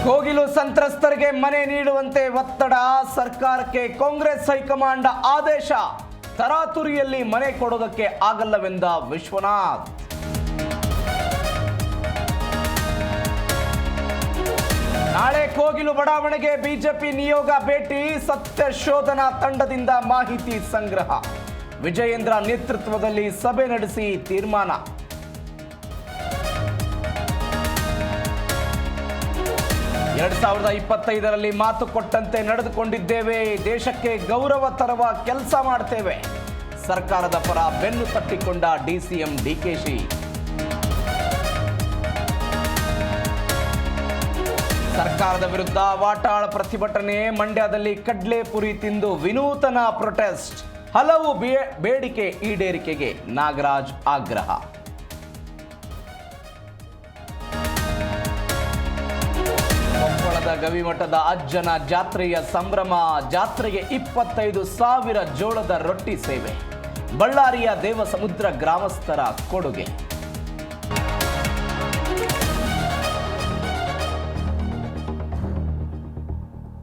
ಕೋಗಿಲು ಸಂತ್ರಸ್ತರಿಗೆ ಮನೆ ನೀಡುವಂತೆ ಒತ್ತಡ, ಸರ್ಕಾರಕ್ಕೆ ಕಾಂಗ್ರೆಸ್ ಹೈಕಮಾಂಡ್ ಆದೇಶ. ತರಾತುರಿಯಲ್ಲಿ ಮನೆ ಕೊಡೋದಕ್ಕೆ ಆಗಲ್ಲವೆಂದ ವಿಶ್ವನಾಥ್. ನಾಳೆ ಕೋಗಿಲು ಬಡಾವಣೆಗೆ ಬಿಜೆಪಿ ನಿಯೋಗ ಭೇಟಿ, ಸತ್ಯ ಶೋಧನಾ ತಂಡದಿಂದ ಮಾಹಿತಿ ಸಂಗ್ರಹ. ವಿಜಯೇಂದ್ರ ನೇತೃತ್ವದಲ್ಲಿ ಸಭೆ ನಡೆಸಿ ತೀರ್ಮಾನ. 2025ರಲ್ಲಿ ಮಾತು ಕೊಟ್ಟಂತೆ ನಡೆದುಕೊಂಡಿದ್ದೇವೆ, ದೇಶಕ್ಕೆ ಗೌರವ ತರುವ ಕೆಲಸ ಮಾಡ್ತೇವೆ. ಸರ್ಕಾರದ ಪರ ಬೆನ್ನು ತಟ್ಟಿಕೊಂಡ ಡಿಸಿಎಂ ಡಿಕೆಶಿ. ಸರ್ಕಾರದ ವಿರುದ್ಧ ವಾಟಾಳ್ ಪ್ರತಿಭಟನೆ, ಮಂಡ್ಯದಲ್ಲಿ ಕಡ್ಲೆಪುರಿ ತಿಂದು ವಿನೂತನ ಪ್ರೊಟೆಸ್ಟ್. ಹಲವು ಬೇಡಿಕೆ ಈಡೇರಿಕೆಗೆ ನಾಗರಾಜ್ ಆಗ್ರಹ. ಕೊಪ್ಪಳದ ಗವಿಮಠದ ಅಜ್ಜನ ಜಾತ್ರೆಯ ಸಂಭ್ರಮ, ಜಾತ್ರೆಗೆ 25,000 ಜೋಳದ ರೊಟ್ಟಿ ಸೇವೆ. ಬಳ್ಳಾರಿಯ ದೇವಸಮುದ್ರ ಗ್ರಾಮಸ್ಥರ ಕೊಡುಗೆ.